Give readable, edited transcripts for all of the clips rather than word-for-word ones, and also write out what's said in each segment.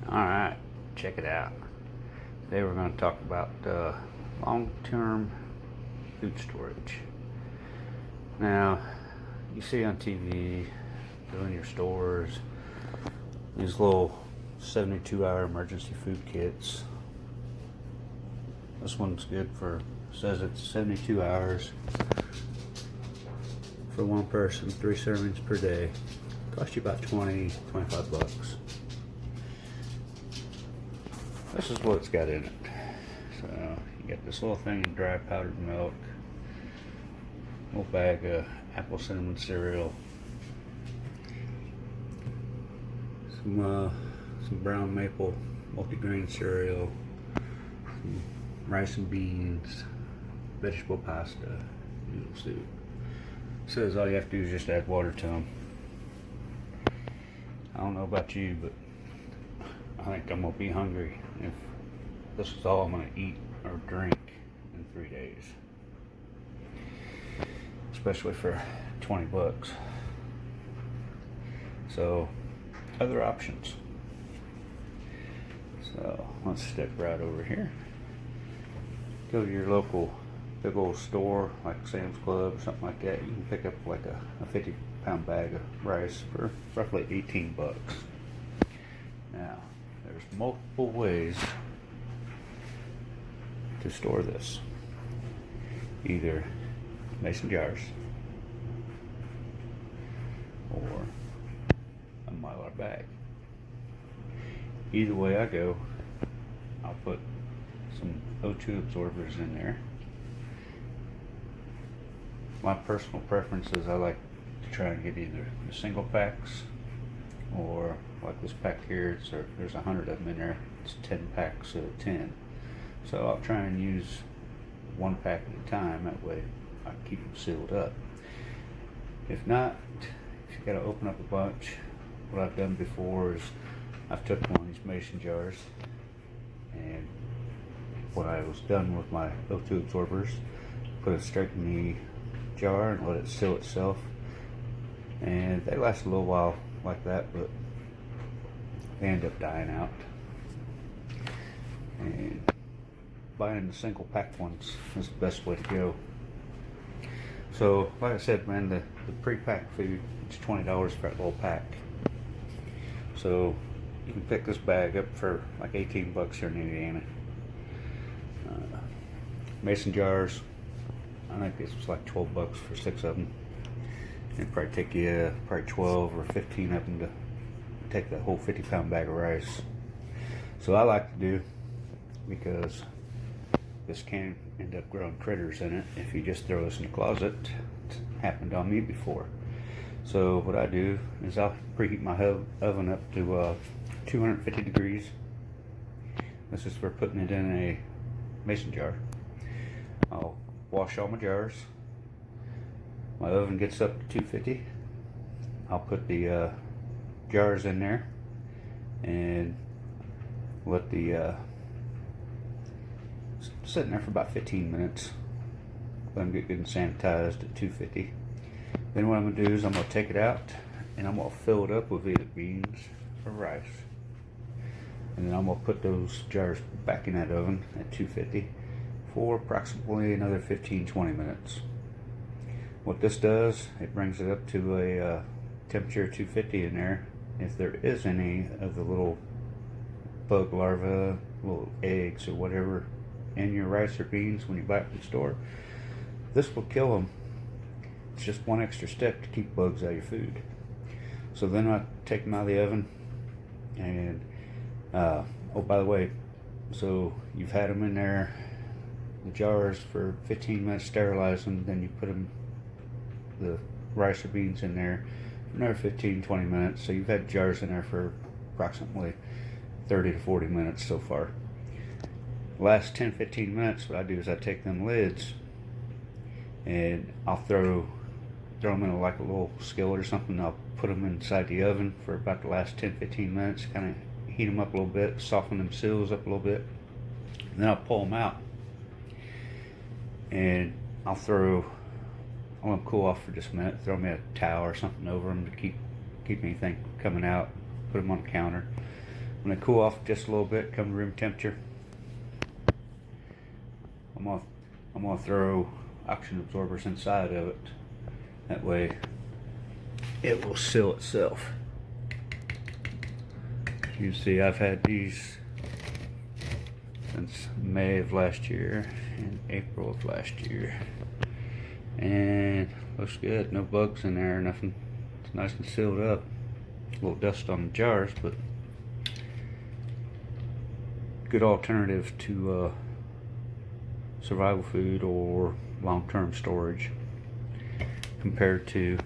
Alright, check it out. Today we're going to talk about long-term food storage. Now, you see on TV, in your stores, these little 72-hour emergency food kits. This one's good for, says it's 72 hours for one person, 3 servings per day. Cost you about 25 bucks. This is what it's got in it. So you get this little thing of dry powdered milk, a little bag of apple cinnamon cereal, some brown maple multigrain cereal, some rice and beans, vegetable pasta, noodle soup. It says all you have to do is just add water to them. I don't know about you, but I think I'm gonna be hungry if this is all I'm gonna eat or drink in 3 days, especially for 20 bucks. So other options. So let's step right over here. Go to your local big old store like Sam's Club or something like that. You can pick up like a 50-pound bag of rice for roughly 18 bucks. Now, there's multiple ways to store this. Either mason jars or a Mylar bag. Either way I go, I'll put some O2 absorbers in there. My personal preference is I like to try and get either the single packs or like this pack here, there's 100 of them in there. It's 10 packs of 10. So I'll try and use one pack at a time. That way I keep them sealed up. If not, if you got to open up a bunch, what I've done before is I've took one of these mason jars, and when I was done with my O2 absorbers, put it straight in the jar and let it seal itself. And they last a little while like that, but they end up dying out. And buying the single pack ones is the best way to go. So like I said, man, the pre-packed food, it's $20 for that little pack. So you can pick this bag up for like 18 bucks here in Indiana. Mason jars, I think this was like 12 bucks for 6 of them. It'd probably take you probably 12 or 15 of them to take that whole 50-pound bag of rice. So I like to do, because this can end up growing critters in it if you just throw this in the closet. It's happened on me before. So what I do is I'll preheat my oven up to 250 degrees. This is for putting it in a mason jar. I'll wash all my jars. My oven gets up to 250. I'll put the jars in there and let the sit in there for about 15 minutes. Let them get good and sanitized at 250. Then what I'm going to do is I'm going to take it out and I'm going to fill it up with either beans or rice. And then I'm going to put those jars back in that oven at 250 for approximately another 15-20 minutes. What this does, it brings it up to a temperature of 250 in there. If there is any of the little bug larvae, little eggs or whatever in your rice or beans when you buy it from the store, this will kill them. It's just one extra step to keep bugs out of your food. So then I take them out of the oven, and oh, by the way, so you've had them in there, the jars, for 15 minutes, sterilize them, then you put them, the rice or beans, in there for another 15-20 minutes. So you've had jars in there for approximately 30 to 40 minutes so far. Last 10-15 minutes, what I do is I take them lids and I'll throw them in like a little skillet or something. I'll put them inside the oven for about the last 10-15 minutes, kind of heat them up a little bit, soften them seals up a little bit, and then I'll pull them out and I'll let them cool off for just a minute. Throw me a towel or something over them to keep anything coming out. Put them on the counter. When they cool off just a little bit, come to room temperature, I'm gonna throw oxygen absorbers inside of it. That way it will seal itself. You see, I've had these since May of last year and April of last year, and looks good. No bugs in there or nothing. It's nice and sealed up. A little dust on the jars, but good alternative to survival food or long-term storage compared to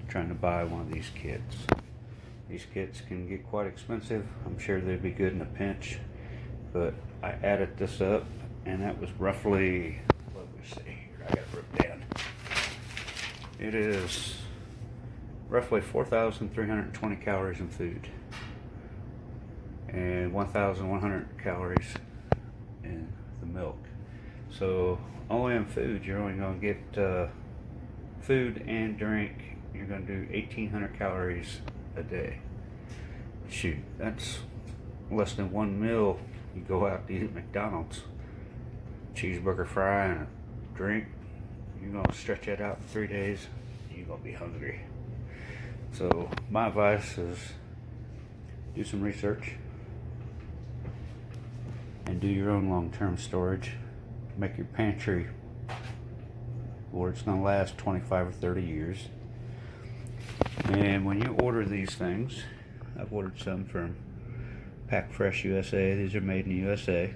trying to buy one of these kits. These kits can get quite expensive. I'm sure they'd be good in a pinch, but I added this up and that was roughly, let me see here, I got it written down. It is roughly 4,320 calories in food and 1,100 calories in the milk. So only in food you're only going to get food and drink, you're going to do 1,800 calories a day. Shoot, that's less than one meal. You go out to eat at McDonald's, cheeseburger, fry, and a drink, you're going to stretch that out in 3 days, you're going to be hungry. So my advice is do some research and do your own long-term storage. Make your pantry where it's going to last 25 or 30 years. And when you order these things, I've ordered some from Pack Fresh USA. These are made in the USA.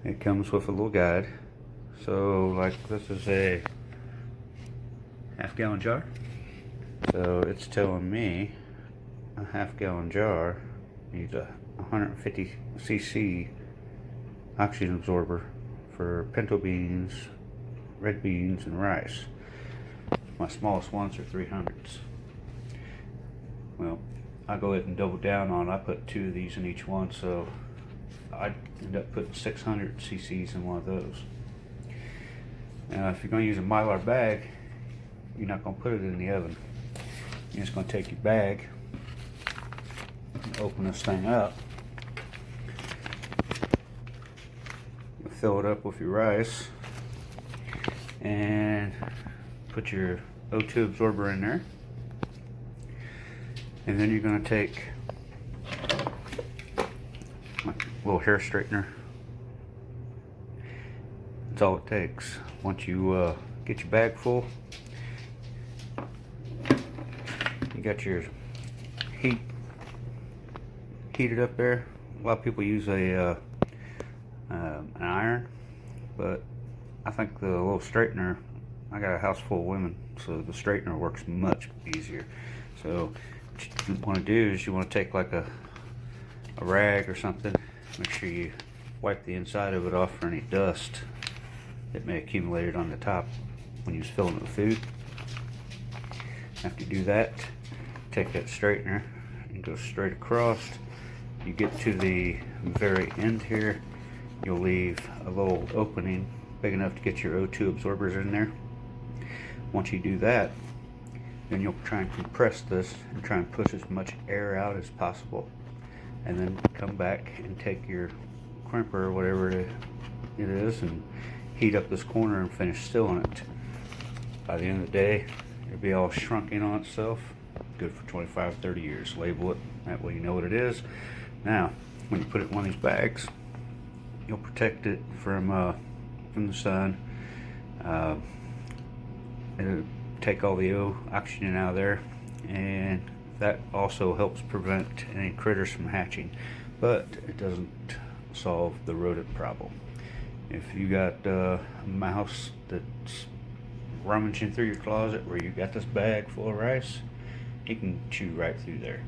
It comes with a little guide. So like this is a half-gallon jar. So it's telling me a half-gallon jar needs a 150 cc oxygen absorber for pinto beans, red beans, and rice. My smallest ones are 300s. Well, I go ahead and double down on it. I put 2 of these in each one, so I end up putting 600 cc's in one of those. Now if you're going to use a Mylar bag, you're not going to put it in the oven. You're just going to take your bag and open this thing up, fill it up with your rice, and put your O2 absorber in there. And then you're going to take a little hair straightener. That's all it takes. Once you get your bag full, you got your heated up there. A lot of people use an iron, but I think the little straightener, I got a house full of women, so the straightener works much easier. So what you want to do is you want to take like a rag or something, make sure you wipe the inside of it off for any dust that may accumulate on the top when you're filling it with food. After you do that, take that straightener and go straight across. You get to the very end here, you'll leave a little opening big enough to get your O2 absorbers in there. Once you do that, then you'll try and compress this and try and push as much air out as possible, and then come back and take your crimper or whatever it is and heat up this corner and finish sealing it. By the end of the day, it'll be all shrunk in on itself, good for 25-30 years. Label it, that way you know what it is. Now when you put it in one of these bags, you'll protect it from the sun. It'll take all the oxygen out of there, and that also helps prevent any critters from hatching, but it doesn't solve the rodent problem. If you got a mouse that's rummaging through your closet where you got this bag full of rice, he can chew right through there.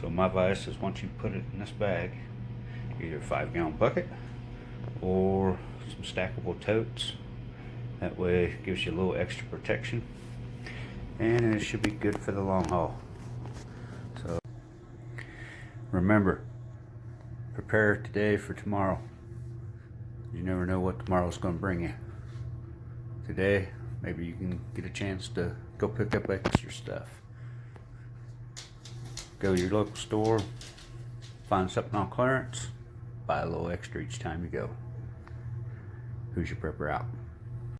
So my advice is, once you put it in this bag, either a 5-gallon bucket or some stackable totes. That way it gives you a little extra protection, and it should be good for the long haul. So remember, prepare today for tomorrow. You never know what tomorrow's going to bring you. Today, maybe you can get a chance to go pick up extra stuff. Go to your local store, find something on clearance, buy a little extra each time you go. Who's your prepper out?